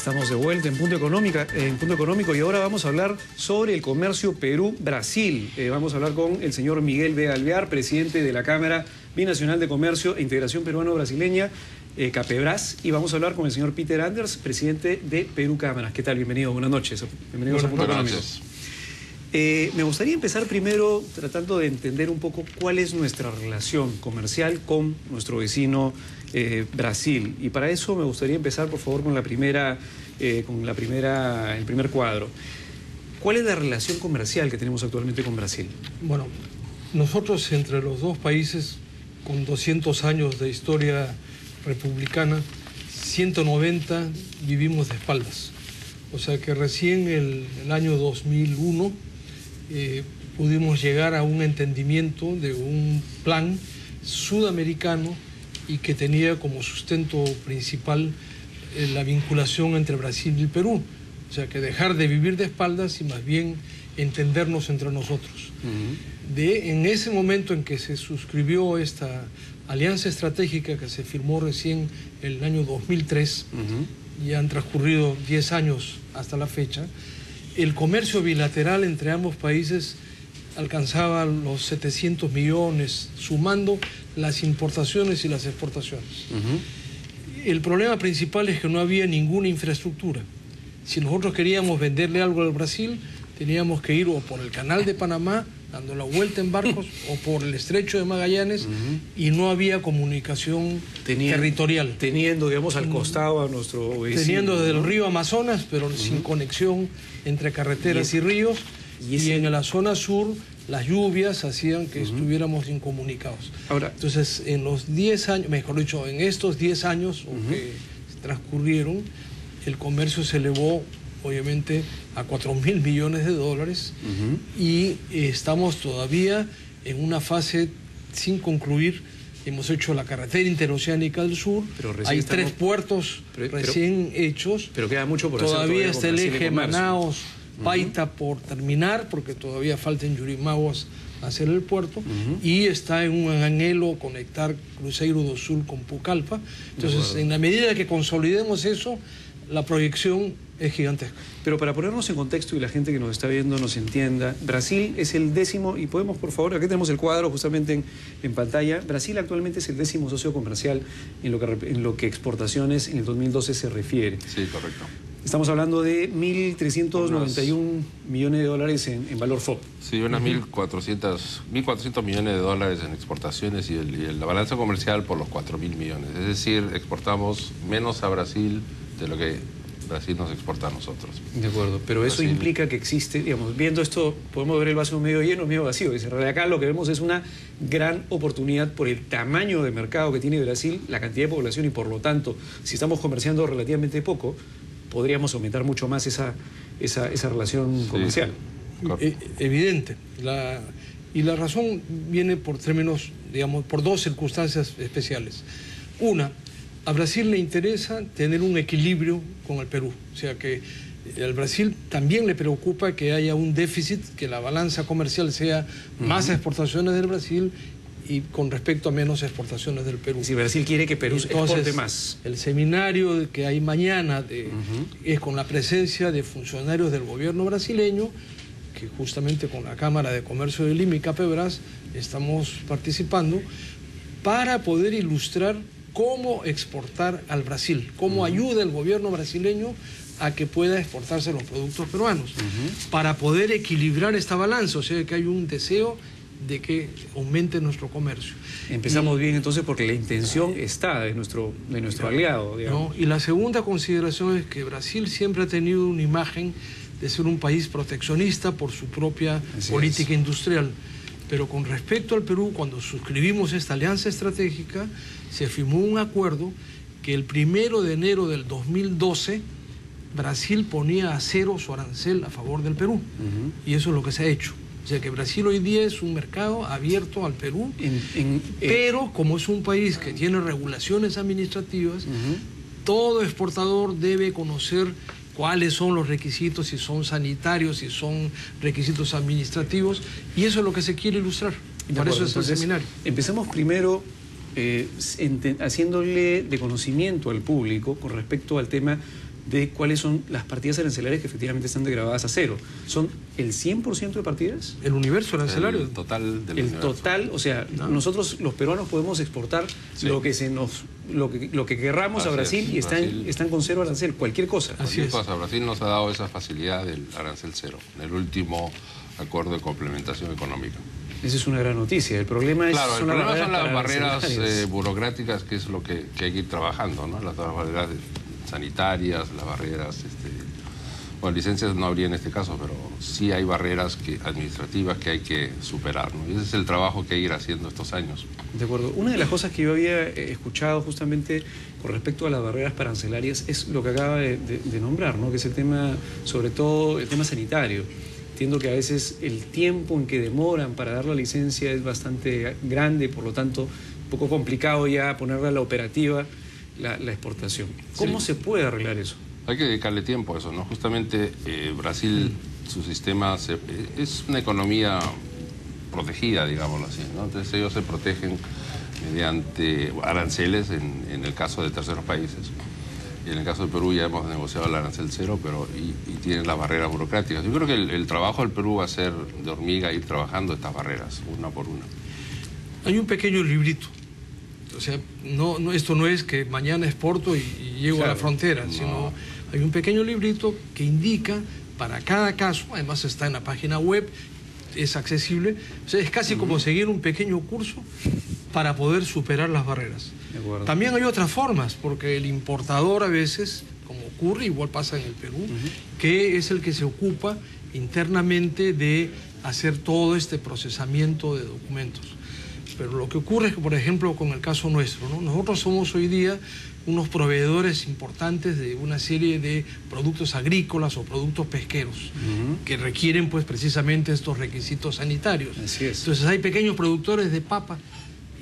Estamos de vuelta en Punto Económico y ahora vamos a hablar sobre el comercio Perú-Brasil. Vamos a hablar con el señor Miguel Vega Alvear, presidente de la Cámara Binacional de Comercio e Integración Peruano-Brasileña, CAPEBRAS, y vamos a hablar con el señor Peter Anders, presidente de Perú Cámaras. ¿Qué tal? Bienvenido, buenas noches. Bienvenidos a Punto Económico. Me gustaría empezar primero tratando de entender un poco cuál es nuestra relación comercial con nuestro vecino Brasil. Y para eso me gustaría empezar, por favor, con el primer cuadro. ¿Cuál es la relación comercial que tenemos actualmente con Brasil? Bueno, nosotros entre los dos países, con 200 años de historia republicana, 190 vivimos de espaldas. O sea que recién el año 2001 pudimos llegar a un entendimiento de un plan sudamericano y que tenía como sustento principal la vinculación entre Brasil y Perú. O sea que dejar de vivir de espaldas y más bien entendernos entre nosotros. En ese momento en que se suscribió esta alianza estratégica que se firmó recién el año 2003, ya han transcurrido 10 años hasta la fecha, el comercio bilateral entre ambos países alcanzaba los 700 millones, sumando las importaciones y las exportaciones. El problema principal es que no había ninguna infraestructura. Si nosotros queríamos venderle algo al Brasil, teníamos que ir o por el Canal de Panamá, dando la vuelta en barcos, o por el Estrecho de Magallanes, y no había comunicación territorial. Teniendo, digamos, al costado a nuestro vecino. Teniendo desde el río Amazonas, pero sin conexión entre carreteras y ríos, y en la zona sur las lluvias hacían que estuviéramos incomunicados. Ahora, entonces, en los 10 años, mejor dicho, en estos 10 años que transcurrieron, el comercio se elevó, obviamente, a 4.000 millones de dólares y estamos todavía en una fase sin concluir. Hemos hecho la carretera interoceánica del sur, hay 3 puertos recién hechos, pero queda mucho por hacer. Todavía está el eje Manaos Paita por terminar, porque todavía falta en Yurimaguas hacer el puerto, y está en un anhelo conectar Cruzeiro do Sul con Pucallpa. Entonces, en la medida que consolidemos eso, la proyección es gigantesca. Pero para ponernos en contexto y la gente que nos está viendo nos entienda, Brasil es el 10º, y podemos, por favor, aquí tenemos el cuadro justamente en pantalla. Brasil actualmente es el 10º socio comercial en lo que exportaciones en el 2012 se refiere. Sí, correcto. Estamos hablando de 1.391 millones de dólares en valor FOB. Sí, unas 1.400 millones de dólares en exportaciones y la balanza comercial por los 4.000 millones. Es decir, exportamos menos a Brasil de lo que Brasil nos exporta a nosotros. De acuerdo, pero eso implica que existe, digamos, viendo esto, podemos ver el vaso medio lleno, medio vacío. En realidad acá lo que vemos es una gran oportunidad por el tamaño de mercado que tiene Brasil, la cantidad de población, y por lo tanto, si estamos comerciando relativamente poco, podríamos aumentar mucho más esa relación comercial. Evidente. Y la razón viene por términos, digamos, por 2 circunstancias especiales. Una, a Brasil le interesa tener un equilibrio con el Perú. O sea que al Brasil también le preocupa que haya un déficit, que la balanza comercial sea más exportaciones del Brasil y con respecto a menos exportaciones del Perú. Si Brasil quiere que Perú exporte más. El seminario que hay mañana es con la presencia de funcionarios del gobierno brasileño, que justamente con la Cámara de Comercio de Lima y CAPEBRAS estamos participando, para poder ilustrar cómo exportar al Brasil, cómo ayuda el gobierno brasileño a que pueda exportarse los productos peruanos, para poder equilibrar esta balanza. O sea que hay un deseo de que aumente nuestro comercio. Empezamos bien entonces porque la intención está de nuestro aliado, digamos. Y la segunda consideración es que Brasil siempre ha tenido una imagen de ser un país proteccionista por su propia política industrial. Pero con respecto al Perú, cuando suscribimos esta alianza estratégica, se firmó un acuerdo que el 1 de enero del 2012 Brasil ponía a cero su arancel a favor del Perú. Y eso es lo que se ha hecho. O sea que Brasil hoy día es un mercado abierto al Perú, pero como es un país que tiene regulaciones administrativas, todo exportador debe conocer cuáles son los requisitos, si son sanitarios, si son requisitos administrativos, y eso es lo que se quiere ilustrar. Para eso es el seminario. Empecemos primero haciéndole de conocimiento al público con respecto al tema de cuáles son las partidas arancelarias que efectivamente están degradadas a cero. ¿Son el 100% de partidas? El universo arancelario. El total del El universo. total, o sea, nosotros los peruanos podemos exportar lo que querramos a Así Brasil es, y Brasil. están con cero arancel, cualquier cosa. Cualquier cosa. Brasil nos ha dado esa facilidad del arancel cero, en el último acuerdo de complementación económica. Esa es una gran noticia. El problema es Claro, el problema son las arancelarias. barreras burocráticas, que es lo que hay que ir trabajando, ¿no? Las barreras sanitarias, las barreras, bueno, licencias no habría en este caso, pero sí hay barreras administrativas que hay que superar, ¿no? Y ese es el trabajo que hay que ir haciendo estos años. De acuerdo. Una de las cosas que yo había escuchado justamente con respecto a las barreras arancelarias es lo que acaba de nombrar, ¿no? Que es el tema, sobre todo el tema sanitario. Entiendo que a veces el tiempo en que demoran para dar la licencia es bastante grande, por lo tanto, un poco complicado ya ponerla a la operativa la exportación. ¿Cómo se puede arreglar eso? Hay que dedicarle tiempo a eso, ¿no? Justamente Brasil, su sistema es una economía protegida, digámoslo así, ¿no? Entonces ellos se protegen mediante aranceles en el caso de terceros países. Y en el caso de Perú ya hemos negociado el arancel cero, pero y tienen las barreras burocráticas. Yo creo que el trabajo del Perú va a ser de hormiga, ir trabajando estas barreras, una por una. Hay un pequeño librito. O sea, esto no es que mañana exporto y llego a la frontera, sino hay un pequeño librito que indica para cada caso, además está en la página web, es accesible, o sea, es casi como seguir un pequeño curso para poder superar las barreras. También hay otras formas, porque el importador a veces, como ocurre, igual pasa en el Perú, que es el que se ocupa internamente de hacer todo este procesamiento de documentos. Pero lo que ocurre es que, por ejemplo, con el caso nuestro, ¿no? Nosotros somos hoy día unos proveedores importantes de una serie de productos agrícolas o productos pesqueros que requieren pues precisamente estos requisitos sanitarios. Así es. Entonces hay pequeños productores de papa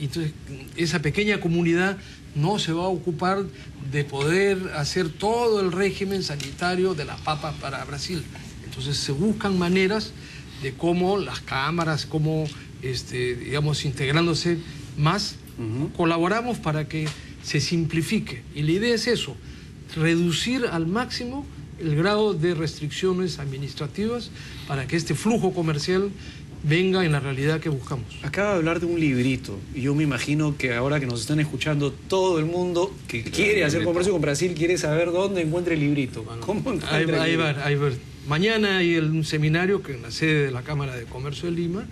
y entonces esa pequeña comunidad no se va a ocupar de poder hacer todo el régimen sanitario de la papa para Brasil. Entonces se buscan maneras de cómo las cámaras, cómo digamos, integrándose más, colaboramos para que se simplifique. Y la idea es eso, reducir al máximo el grado de restricciones administrativas para que este flujo comercial venga en la realidad que buscamos. Acaba de hablar de un librito, y yo me imagino que ahora que nos están escuchando todo el mundo que quiere hacer comercio con Brasil quiere saber dónde encuentra el librito. Bueno, ¿Cómo encuentra ahí el libro? va. Mañana hay un seminario que en la sede de la Cámara de Comercio de Lima,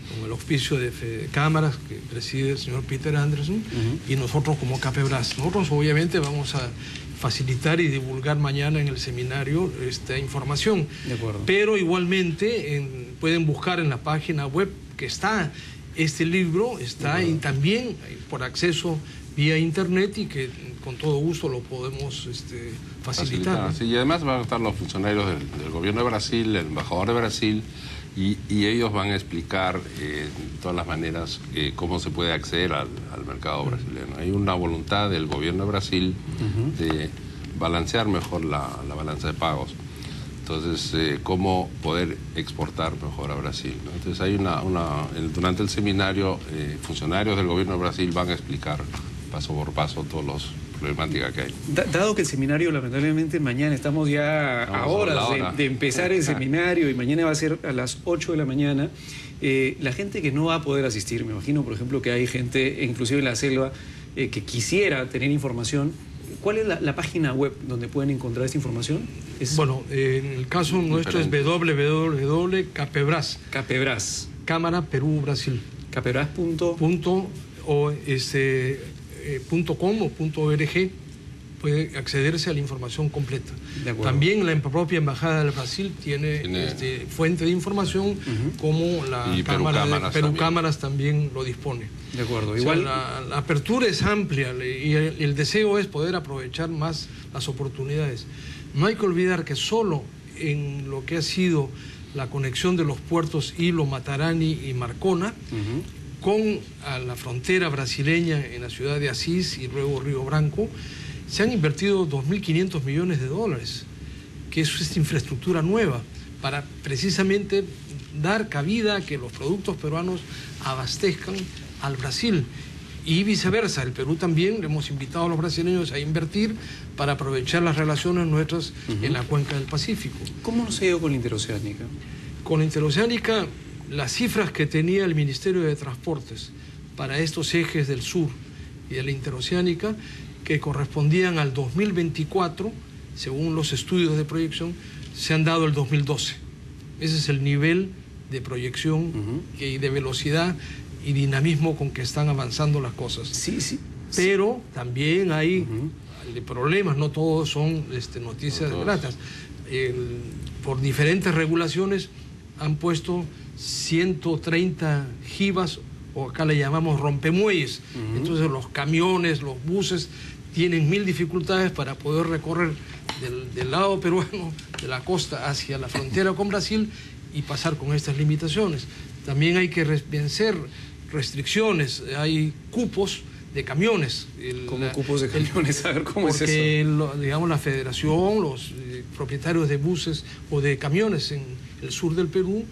con el auspicio de cámaras que preside el señor Peter Anderson, y nosotros como CAPEBRAS. Nosotros obviamente vamos a facilitar y divulgar mañana en el seminario esta información. De acuerdo. Pero igualmente pueden buscar en la página web que está este libro, está y también por acceso vía internet y que con todo gusto lo podemos facilitar. Sí, y además van a estar los funcionarios del gobierno de Brasil, el embajador de Brasil, y ellos van a explicar de todas las maneras cómo se puede acceder al mercado brasileño. Hay una voluntad del gobierno de Brasil de balancear mejor la balanza de pagos. Entonces, cómo poder exportar mejor a Brasil, ¿no? Entonces, hay durante el seminario, funcionarios del gobierno de Brasil van a explicar paso por paso todas las problemáticas que hay. Dado que el seminario, lamentablemente, mañana estamos ya a horas de empezar el seminario y mañana va a ser a las 8 de la mañana, la gente que no va a poder asistir, me imagino, por ejemplo, que hay gente, inclusive en la selva, que quisiera tener información. ¿Cuál es la página web donde pueden encontrar esta información? Bueno, en el caso nuestro es www.capebras. Capebras. Cámara Perú Brasil. Capebras.com o .org puede accederse a la información completa. También la propia Embajada del Brasil tiene fuente de información como la Cámara de Perú Cámaras también lo dispone. De acuerdo. Igual la apertura es amplia y el deseo es poder aprovechar más las oportunidades. No hay que olvidar que solo en lo que ha sido la conexión de los puertos Ilo, Matarani y Marcona, con la frontera brasileña en la ciudad de Asís y luego Río Branco, se han invertido 2.500 millones de dólares, que es esta infraestructura nueva, para precisamente dar cabida a que los productos peruanos abastezcan al Brasil. Y viceversa, el Perú también le hemos invitado a los brasileños a invertir para aprovechar las relaciones nuestras en la cuenca del Pacífico. ¿Cómo nos ha ido con la interoceánica? Con la interoceánica, las cifras que tenía el Ministerio de Transportes para estos ejes del sur y de la interoceánica, que correspondían al 2024, según los estudios de proyección, se han dado el 2012. Ese es el nivel de proyección y de velocidad y dinamismo con que están avanzando las cosas. Sí, sí. Pero también hay problemas, no todos son noticias gratas. Por diferentes regulaciones han puesto 130 jivas, o acá le llamamos rompemuelles. Entonces los camiones, los buses tienen 1000 dificultades para poder recorrer del lado peruano, de la costa hacia la frontera con Brasil y pasar con estas limitaciones. También hay que vencer restricciones, hay cupos de camiones. ¿Cómo cupos de camiones? A ver, ¿cómo es eso? Porque, digamos, la federación, los propietarios de buses o de camiones en el sur del Perú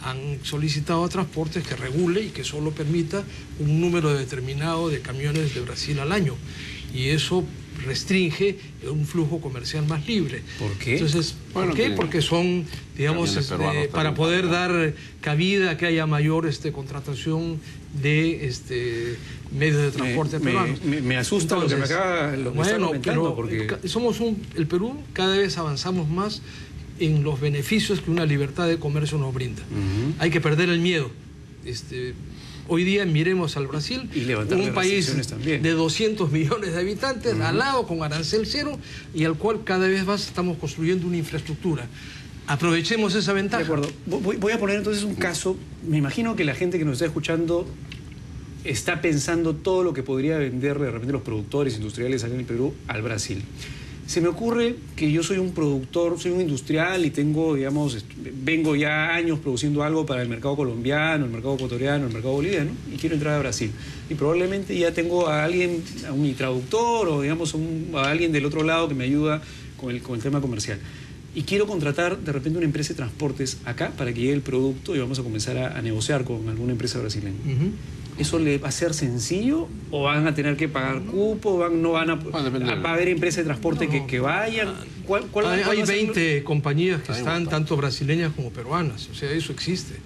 han solicitado a Transportes que regule y que solo permita un número determinado de camiones de Brasil al año. Y eso restringe un flujo comercial más libre. ¿Por qué? Entonces, ¿por qué? Porque son, digamos, para poder dar cabida a que haya mayor contratación de medios de transporte peruanos. Me asusta. Entonces, lo que me acaba de comentando, porque el Perú cada vez avanzamos más en los beneficios que una libertad de comercio nos brinda. Hay que perder el miedo. Hoy día miremos al Brasil, un país de 200 millones de habitantes, al lado con arancel cero, y al cual cada vez más estamos construyendo una infraestructura. Aprovechemos esa ventaja. De acuerdo. Voy a poner entonces un caso. Me imagino que la gente que nos está escuchando está pensando todo lo que podría vender de repente los productores industriales acá en el Perú al Brasil. Se me ocurre que yo soy un productor, soy un industrial y tengo, digamos, vengo ya años produciendo algo para el mercado colombiano, el mercado ecuatoriano, el mercado boliviano, y quiero entrar a Brasil. Y probablemente ya tengo a alguien, a mi traductor o, digamos, a alguien del otro lado que me ayuda con el tema comercial. Y quiero contratar de repente una empresa de transportes acá para que llegue el producto y vamos a comenzar a negociar con alguna empresa brasileña. ¿Eso le va a ser sencillo o van a tener que pagar cupo? ¿Va a haber empresas de transporte que vayan? Hay 20 compañías que están tanto brasileñas como peruanas, o sea, eso existe.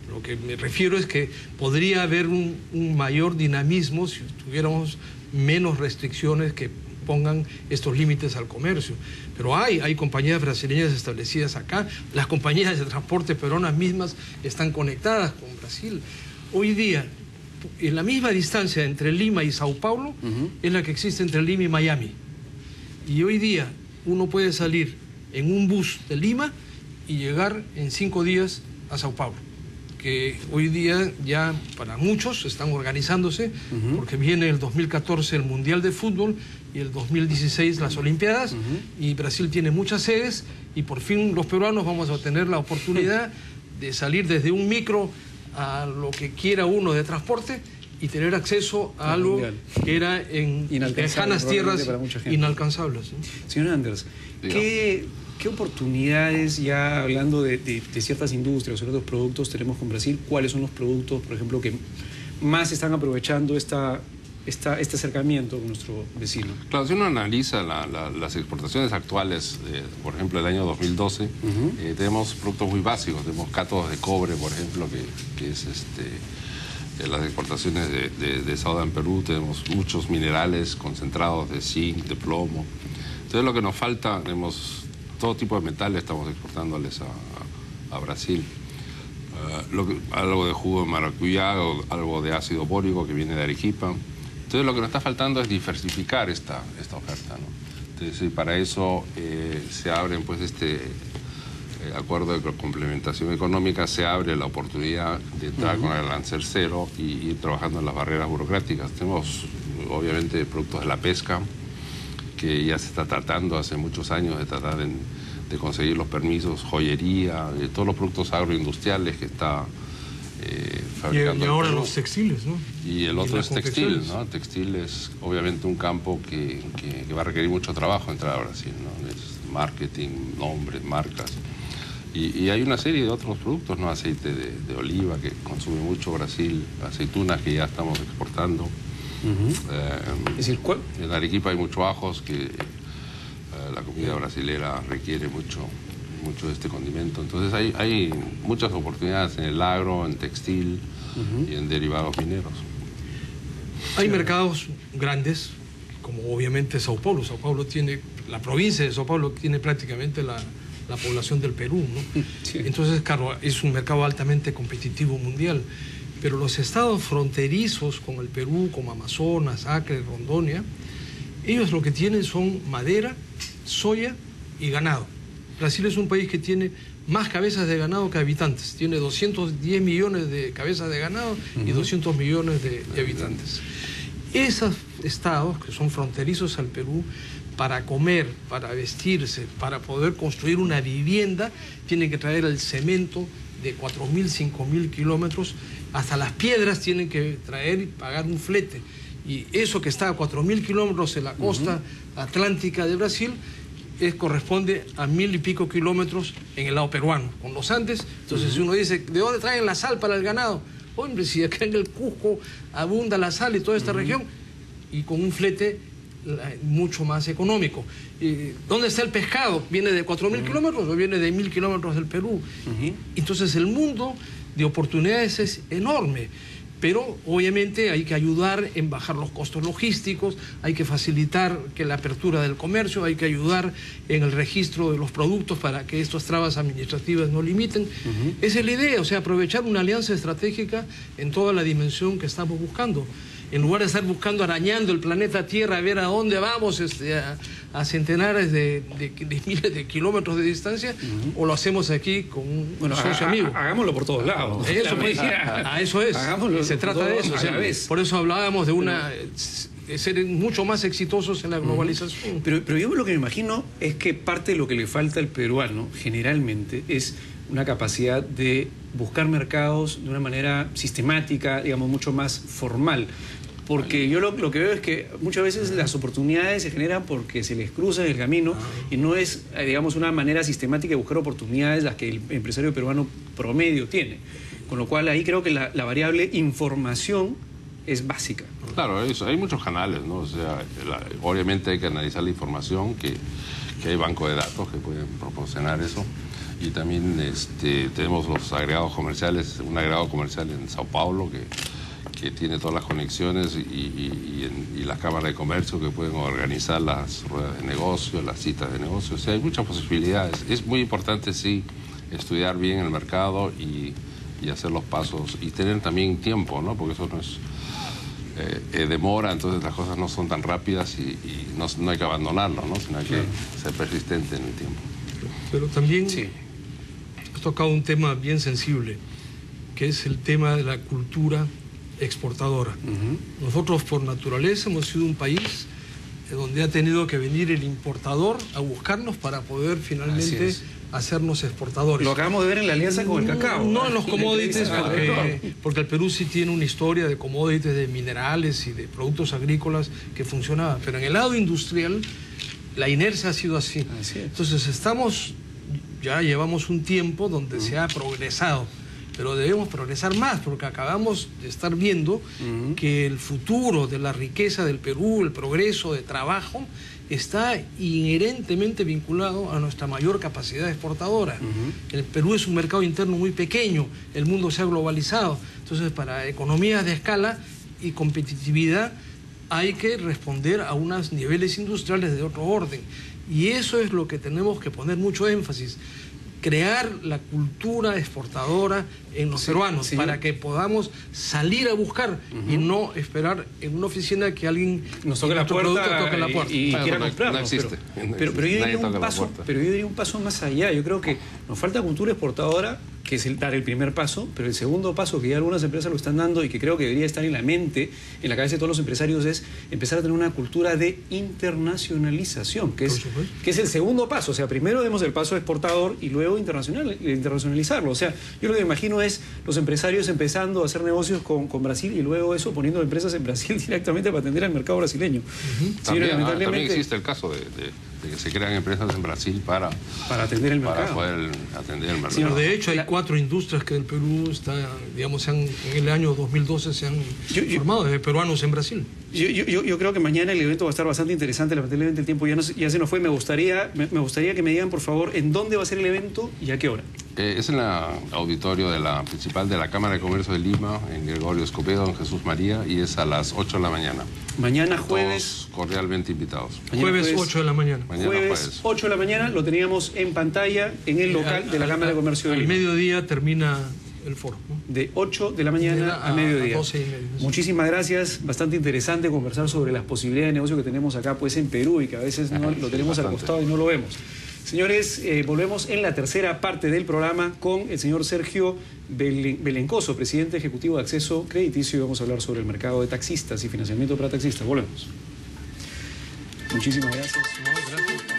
Lo que me refiero es que podría haber un mayor dinamismo si tuviéramos menos restricciones que pongan estos límites al comercio. Pero hay compañías brasileñas establecidas acá, las compañías de transporte peruanas mismas están conectadas con Brasil. Hoy día, en la misma distancia entre Lima y Sao Paulo es la que existe entre Lima y Miami. Y hoy día uno puede salir en un bus de Lima y llegar en 5 días a Sao Paulo. Que hoy día ya para muchos están organizándose porque viene el 2014 el Mundial de Fútbol y el 2016 las Olimpiadas y Brasil tiene muchas sedes y por fin los peruanos vamos a tener la oportunidad de salir desde un micro a lo que quiera uno de transporte y tener acceso a algo que era en lejanas tierras inalcanzables. Señor Anders, ¿qué oportunidades, ya hablando de ciertas industrias o otros productos, tenemos con Brasil? ¿Cuáles son los productos, por ejemplo, que más están aprovechando este acercamiento con nuestro vecino? Claro, si uno analiza las exportaciones actuales, por ejemplo, el año 2012, tenemos productos muy básicos. Tenemos cátodos de cobre, por ejemplo, que es las exportaciones de Sauda en Perú. Tenemos muchos minerales concentrados de zinc, de plomo. Entonces, lo que nos falta, tenemos todo tipo de metales, estamos exportándoles a Brasil. Algo de jugo de maracuyá, algo de ácido bórico que viene de Arequipa. Entonces lo que nos está faltando es diversificar esta oferta, ¿no? Entonces para eso se abren pues acuerdo de complementación económica, se abre la oportunidad de entrar con el arancel cero y ir trabajando en las barreras burocráticas. Tenemos obviamente productos de la pesca, que ya se está tratando hace muchos años de tratar de conseguir los permisos, joyería, todos los productos agroindustriales que está fabricando. Y ahora los textiles, ¿no? Y el otro es textil, ¿no? Textil es obviamente un campo que va a requerir mucho trabajo entrar a Brasil, ¿no? Es marketing, nombres, marcas. Y hay una serie de otros productos, ¿no? Aceite de oliva que consume mucho Brasil, aceitunas que ya estamos exportando. Es decir, en Arequipa hay muchos ajos que la comida brasilera requiere mucho de este condimento. Entonces hay muchas oportunidades en el agro, en textil y en derivados mineros. Hay mercados grandes, como obviamente Sao Paulo. La provincia de Sao Paulo tiene prácticamente la población del Perú, ¿no? Sí. Entonces, claro, es un mercado altamente competitivo mundial. Pero los estados fronterizos con el Perú, como Amazonas, Acre, Rondônia, ellos lo que tienen son madera, soya y ganado. Brasil es un país que tiene más cabezas de ganado que habitantes. Tiene 210 millones de cabezas de ganado y 200 millones de habitantes. Esos estados que son fronterizos al Perú, para comer, para vestirse, para poder construir una vivienda, tienen que traer el cemento de 4.000, 5.000 kilómetros. Hasta las piedras tienen que traer y pagar un flete. Y eso que está a 4.000 kilómetros en la costa atlántica de Brasil, corresponde a 1.000 y pico kilómetros en el lado peruano, con los Andes. Entonces, si uno dice, ¿de dónde traen la sal para el ganado? Hombre, si acá en el Cusco abunda la sal y toda esta región, y con un flete mucho más económico. ¿Dónde está el pescado? ¿Viene de 4.000 kilómetros o viene de 1.000 kilómetros del Perú? Entonces, el mundo de oportunidades es enorme. Pero obviamente hay que ayudar en bajar los costos logísticos, hay que facilitar que la apertura del comercio, hay que ayudar en el registro de los productos para que estas trabas administrativas no limiten. Esa es la idea, o sea, aprovechar una alianza estratégica en toda la dimensión que estamos buscando. En lugar de estar buscando, arañando el planeta Tierra, a ver a dónde vamos, a centenares de miles de kilómetros de distancia, o lo hacemos aquí con un socio amigo. Hagámoslo por todos lados. Eso, pues, eso es. Hagámoslo, se trata de eso. O sea, por eso hablábamos de ser mucho más exitosos en la globalización. Pero yo lo que me imagino es que parte de lo que le falta al peruano, generalmente, es una capacidad de buscar mercados de una manera sistemática, digamos, mucho más formal. Porque yo lo que veo es que muchas veces las oportunidades se generan porque se les cruza el camino y no es, digamos, una manera sistemática de buscar oportunidades las que el empresario peruano promedio tiene. Con lo cual ahí creo que la variable información es básica. Claro, hay muchos canales, ¿no? O sea, obviamente hay que analizar la información, que hay banco de datos que pueden proporcionar eso. Y también tenemos los agregados comerciales, un agregado comercial en Sao Paulo que tiene todas las conexiones y las cámaras de comercio que pueden organizar las ruedas de negocio, las citas de negocio. O sea, hay muchas posibilidades. Es muy importante, sí, estudiar bien el mercado y hacer los pasos y tener también tiempo, ¿no? Porque eso no es demora, entonces las cosas no son tan rápidas y no hay que abandonarlo, ¿no? Sino hay que ser persistente en el tiempo. Pero también has tocado un tema bien sensible, que es el tema de la cultura exportadora. Nosotros por naturaleza hemos sido un país donde ha tenido que venir el importador a buscarnos para poder finalmente hacernos exportadores. Lo acabamos de ver en la alianza con el cacao. No en los commodities, porque el Perú sí tiene una historia de commodities, de minerales y de productos agrícolas que funcionaba, pero en el lado industrial la inercia ha sido así. Entonces ya llevamos un tiempo donde se ha progresado, pero debemos progresar más, porque acabamos de estar viendo que el futuro de la riqueza del Perú, el progreso de trabajo, está inherentemente vinculado a nuestra mayor capacidad exportadora. El Perú es un mercado interno muy pequeño, el mundo se ha globalizado, entonces para economías de escala y competitividad hay que responder a unos niveles industriales de otro orden, y eso es lo que tenemos que poner mucho énfasis. Crear la cultura exportadora en los peruanos para que podamos salir a buscar y no esperar en una oficina que alguien nos toque la puerta y quiera comprarlo. No existe. Pero yo diría un paso más allá. Yo creo que nos falta cultura exportadora, que es dar el primer paso, pero el segundo paso que ya algunas empresas lo están dando y que creo que debería estar en la mente, en la cabeza de todos los empresarios, es empezar a tener una cultura de internacionalización, que es el segundo paso. O sea, primero demos el paso exportador y luego internacionalizarlo. O sea, yo lo que me imagino es los empresarios empezando a hacer negocios con Brasil y luego eso poniendo empresas en Brasil directamente para atender al mercado brasileño. También existe el caso de de que se crean empresas en Brasil para atender el mercado. Para poder atender el mercado. Pero de hecho hay 4 industrias que el Perú está, digamos, en el año 2012 se han formado de peruanos en Brasil. Yo creo que mañana el evento va a estar bastante interesante. Lamentablemente el tiempo ya se nos fue. Me gustaría que me digan, por favor, en dónde va a ser el evento y a qué hora. Es en el auditorio de la principal de la Cámara de Comercio de Lima, en Gregorio Escobedo, en Jesús María, y es a las 8 de la mañana. Mañana jueves. Todos cordialmente invitados. Jueves 8 de la mañana. Jueves 8 de la mañana, lo teníamos en pantalla en el local de la Cámara de Comercio de Lima. Al mediodía termina el foro, ¿no? De 8 de la mañana a mediodía. 12:30. Muchísimas gracias, bastante interesante conversar sobre las posibilidades de negocio que tenemos acá pues en Perú y que a veces no lo tenemos al costado y no lo vemos. Señores, volvemos en la tercera parte del programa con el señor Sergio Belencoso, presidente ejecutivo de Acceso Crediticio, y vamos a hablar sobre el mercado de taxistas y financiamiento para taxistas. Volvemos. Muchísimas gracias. No, gracias.